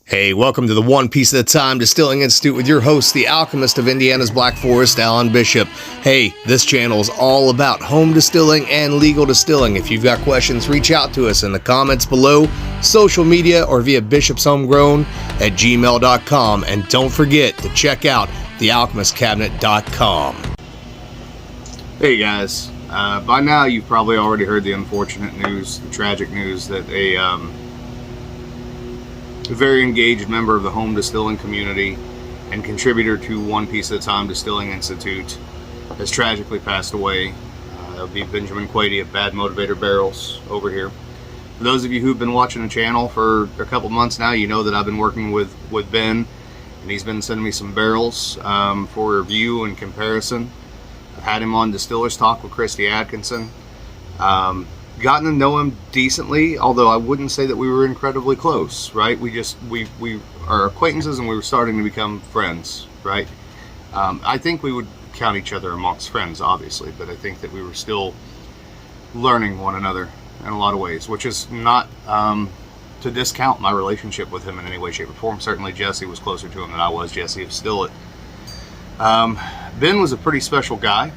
Hey, welcome to the One Piece at a Time Distilling Institute with your host, the alchemist of Indiana's Black Forest, Alan Bishop. Hey, this channel is all about home distilling and legal distilling. If you've got questions, reach out to us in the comments below, social media, or via bishopshomegrown@gmail.com. And don't forget to check out thealchemistcabinet.com. Hey guys, by now you've probably already heard the unfortunate news, the tragic news that a very engaged member of the home distilling community and contributor to One Piece at a Time Distilling Institute has tragically passed away. That would be Benjamin Quady of Bad Motivator Barrels over here. For those of you who've been watching the channel for a couple months now, you know that I've been working with Ben, and he's been sending me some barrels for review and comparison. I've had him on Distillers Talk with Christy Atkinson. Gotten to know him decently, although I wouldn't say that we were incredibly close, right? We are acquaintances and we were starting to become friends, right? I think we would count each other amongst friends, obviously, but I think that we were still learning one another in a lot of ways, which is not to discount my relationship with him in any way, shape, or form. Certainly Jesse was closer to him than I was, Jesse of Still It. Ben was a pretty special guy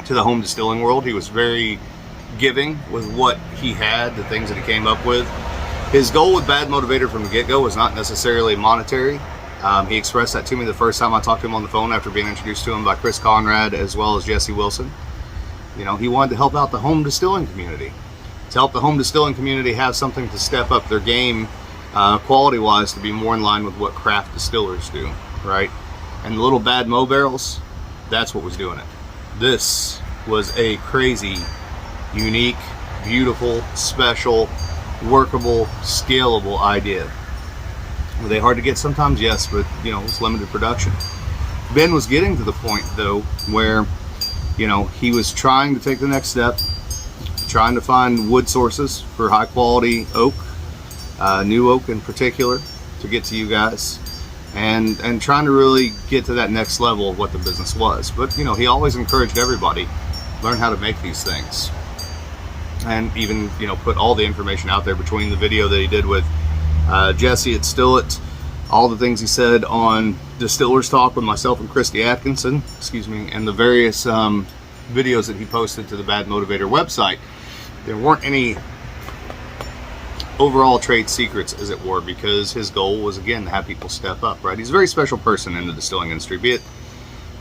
to the home distilling world. He was very giving with what he had, the things that he came up with. His goal with Bad Motivator from the get-go was not necessarily monetary. He expressed that to me the first time I talked to him on the phone after being introduced to him by Chris Conrad as well as Jesse Wilson. You know, he wanted to help out the home distilling community, to help the home distilling community have something to step up their game quality-wise to be more in line with what craft distillers do, right? And the little Bad Mo barrels, that's what was doing it. This was a crazy, unique, beautiful, special, workable, scalable idea. Were they hard to get sometimes? Yes, but you know, it's limited production. Ben was getting to the point though where, you know, he was trying to take the next step, trying to find wood sources for high quality oak, new oak in particular, to get to you guys, and trying to really get to that next level of what the business was. But you know, he always encouraged everybody learn how to make these things. And even, you know, put all the information out there between the video that he did with Jesse at Still It, all the things he said on Distillers Talk with myself and Christy Atkinson, and the various videos that he posted to the Bad Motivator website. There weren't any overall trade secrets, as it were, because his goal was, again, to have people step up, right? He's a very special person in the distilling industry, be it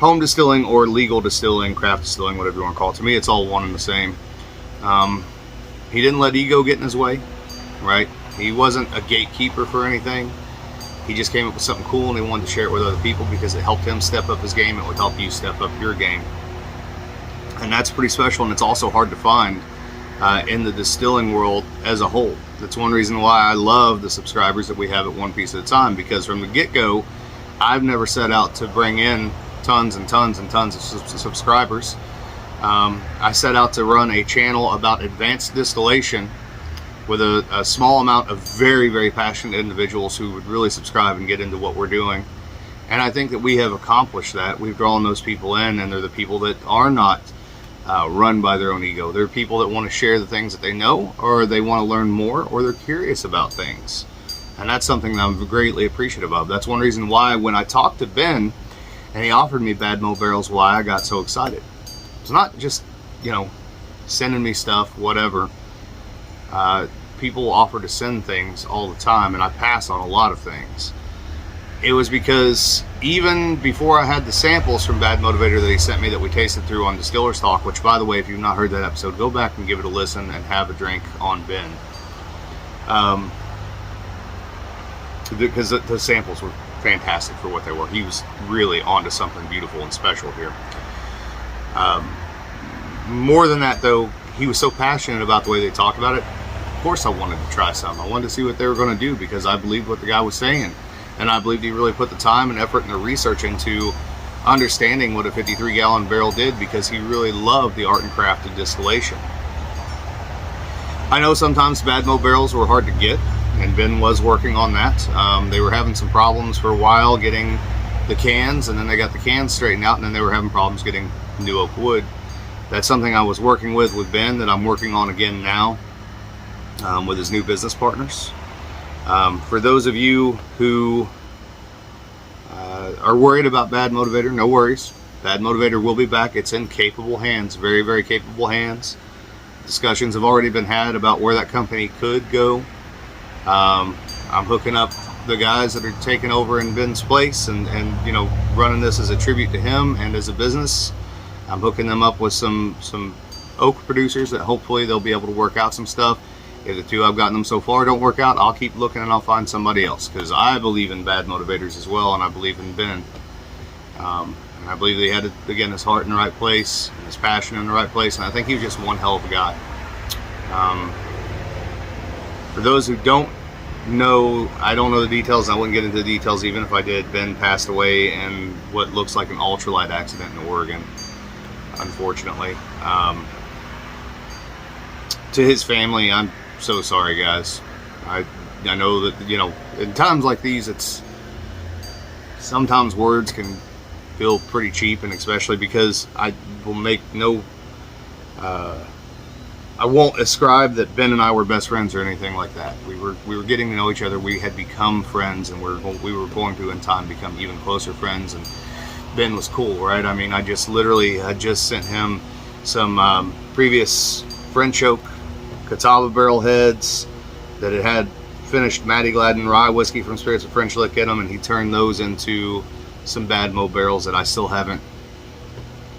home distilling or legal distilling, craft distilling, whatever you want to call it. To me, it's all one and the same. He didn't let ego get in his way, right? He wasn't a gatekeeper for anything. He just came up with something cool and he wanted to share it with other people because it helped him step up his game. It would help you step up your game. And that's pretty special, and it's also hard to find in the distilling world as a whole. That's one reason why I love the subscribers that we have at One Piece at a Time, because from the get-go, I've never set out to bring in tons and tons and tons of subscribers. I set out to run a channel about advanced distillation with a small amount of very, very passionate individuals who would really subscribe and get into what we're doing. And I think that we have accomplished that. We've drawn those people in, and they're the people that are not run by their own ego. They're people that want to share the things that they know, or they want to learn more, or they're curious about things. And that's something that I'm greatly appreciative of. That's one reason why when I talked to Ben and he offered me Bad Mo barrels, why I got so excited. It's not just, you know, sending me stuff, whatever. People offer to send things all the time, and I pass on a lot of things. It was because even before I had the samples from Bad Motivator that he sent me that we tasted through on Distillers Talk, which, by the way, if you've not heard that episode, go back and give it a listen and have a drink on Ben. Because the samples were fantastic for what they were. He was really onto something beautiful and special here. More than that, though, he was so passionate about the way they talked about it. Of course I wanted to try some. I wanted to see what they were going to do because I believed what the guy was saying. And I believed he really put the time and effort and the research into understanding what a 53-gallon barrel did, because he really loved the art and craft of distillation. I know sometimes Bad Mo barrels were hard to get, and Ben was working on that. They were having some problems for a while getting the cans, and then they got the cans straightened out, and then they were having problems getting new oak wood. That's something I was working with Ben that I'm working on again now with his new business partners. For those of you who are worried about Bad Motivator, no worries. Bad Motivator will be back. It's in capable hands, very, very capable hands. Discussions have already been had about where that company could go. I'm hooking up the guys that are taking over in Ben's place and you know, running this as a tribute to him and as a business. I'm hooking them up with some oak producers that hopefully they'll be able to work out some stuff. If the two I've gotten them so far don't work out, I'll keep looking and I'll find somebody else, because I believe in Bad Motivators as well, and I believe in Ben. And I believe he had, again, his heart in the right place, and his passion in the right place, and I think he was just one hell of a guy. For those who don't know, I don't know the details, and I wouldn't get into the details even if I did. Ben passed away in what looks like an ultralight accident in Oregon, unfortunately. To his family, I'm so sorry, guys. I know that, you know, in times like these, it's sometimes words can feel pretty cheap, and especially because I will make no I won't ascribe that Ben and I were best friends or anything like that. We were getting to know each other. We had become friends, and we were going to in time become even closer friends. And Ben was cool, right? I mean, I just sent him some previous French oak Catawba barrel heads that had finished Matty Gladden rye whiskey from Spirits of French Lick in them, and he turned those into some Bad Mo barrels that I still haven't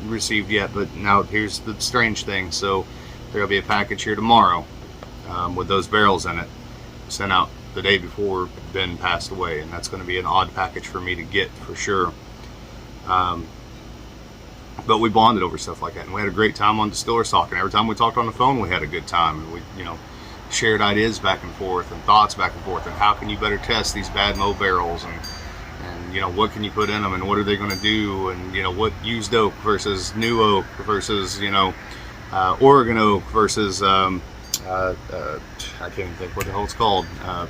received yet. But now here's the strange thing. So there'll be a package here tomorrow with those barrels in it, sent out the day before Ben passed away, and that's going to be an odd package for me to get for sure. But we bonded over stuff like that, and we had a great time on Distillers Talk, and every time we talked on the phone we had a good time, and we, you know, shared ideas back and forth and thoughts back and forth, and how can you better test these Bad Mo barrels, and you know, what can you put in them, and what are they going to do, and you know, what used oak versus new oak versus, you know, Oregon oak versus I can't even think what the hell it's called,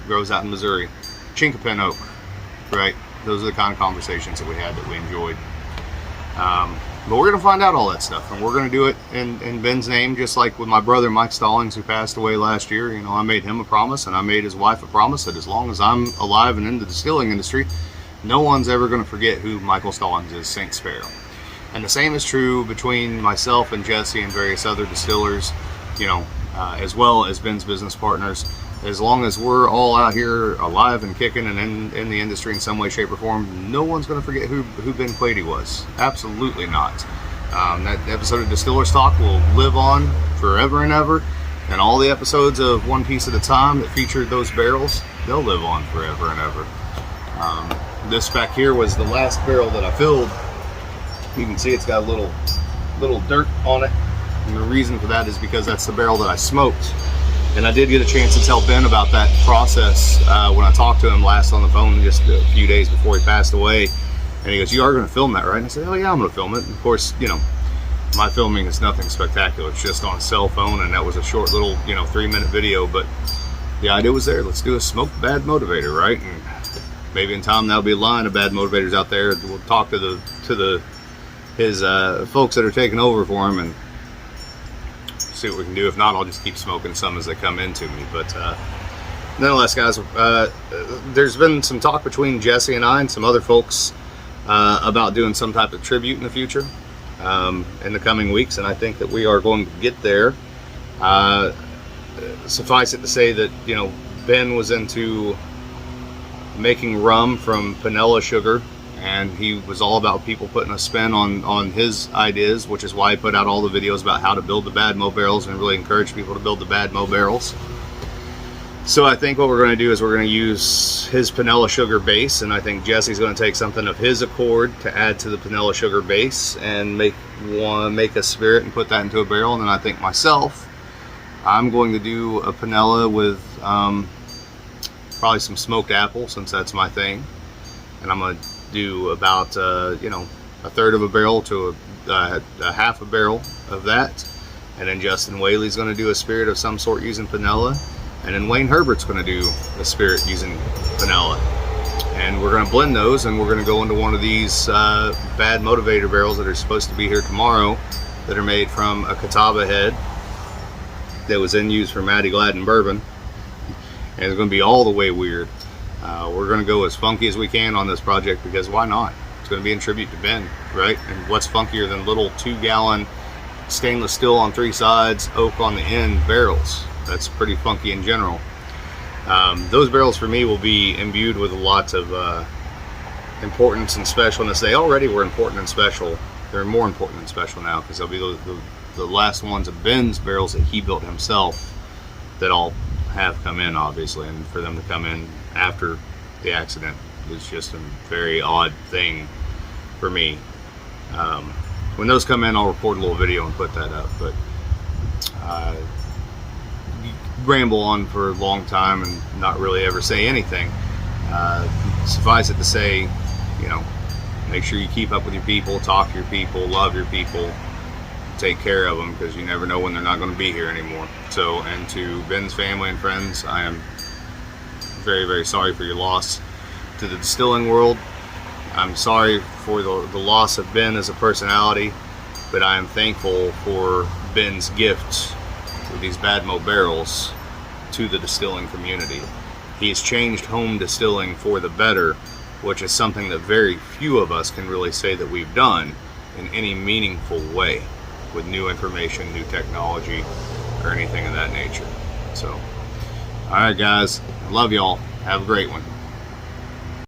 grows out in Missouri, Chinkapin oak, right? Those are the kind of conversations that we had that we enjoyed. But we're going to find out all that stuff, and we're going to do it in Ben's name, just like with my brother Mike Stallings, who passed away last year. You know, I made him a promise, and I made his wife a promise that as long as I'm alive and in the distilling industry, no one's ever going to forget who Michael Stallings is, St. Sparrow. And the same is true between myself and Jesse and various other distillers, you know, as well as Ben's business partners. As long as we're all out here alive and kicking and in the industry in some way, shape, or form, no one's going to forget who Ben Quady was. Absolutely not. That episode of Distillers Talk will live on forever and ever, and all the episodes of One Piece at a Time that featured those barrels, they'll live on forever and ever. This back here was the last barrel that I filled. You can see it's got a little dirt on it, and the reason for that is because that's the barrel that I smoked. And I did get a chance to tell Ben about that process when I talked to him last on the phone just a few days before he passed away. And he goes, "You are going to film that, right?" And I said, "Oh yeah, I'm going to film it." And of course, you know, my filming is nothing spectacular. It's just on a cell phone, and that was a short little, you know, 3-minute video. But the idea was there. Let's do a smoked Bad Motivator, right? And maybe in time there'll be a line of Bad Motivators out there. We'll talk to his folks that are taking over for him and see what we can do. If not, I'll just keep smoking some as they come into me. But nonetheless, guys, there's been some talk between Jesse and I and some other folks about doing some type of tribute in the future, in the coming weeks, and I think that we are going to get there. Suffice it to say that, you know, Ben was into making rum from vanilla sugar, and he was all about people putting a spin on his ideas, which is why he put out all the videos about how to build the Bad Mo barrels and really encourage people to build the Bad Mo barrels. So I think what we're going to do is we're going to use his vanilla sugar base, and I think Jesse's going to take something of his accord to add to the vanilla sugar base and make a spirit and put that into a barrel. And then I think myself, I'm going to do a panella with probably some smoked apple, since that's my thing, and I'm going to do about you know, a third of a barrel to a half a barrel of that. And then Justin Whaley's going to do a spirit of some sort using vanilla, and then Wayne Herbert's going to do a spirit using vanilla, and we're going to blend those, and we're going to go into one of these Bad Motivator barrels that are supposed to be here tomorrow, that are made from a Catawba head that was then used for Matty Gladden bourbon. and it's going to be all the way weird. We're going to go as funky as we can on this project, because why not? It's going to be in tribute to Ben, right? And what's funkier than little 2-gallon stainless steel on 3 sides, oak on the end barrels? That's pretty funky in general. Those barrels for me will be imbued with lots of importance and specialness. They already were important and special. They're more important and special now, because they'll be the last ones of Ben's barrels that he built himself that all have come in, obviously. And for them to come in after the accident was just a very odd thing for me. When those come in, I'll record a little video and put that up. But ramble on for a long time and not really ever say anything. Suffice it to say, you know, make sure you keep up with your people, talk to your people, love your people, take care of them, because you never know when they're not going to be here anymore. So, and to Ben's family and friends, I am very, very sorry for your loss. To the distilling world, I'm sorry for the loss of Ben as a personality, but I am thankful for Ben's gifts with these Bad Mo barrels to the distilling community. He's changed home distilling for the better, which is something that very few of us can really say that we've done in any meaningful way, with new information, new technology, or anything of that nature. So, alright guys, I love y'all. Have a great one.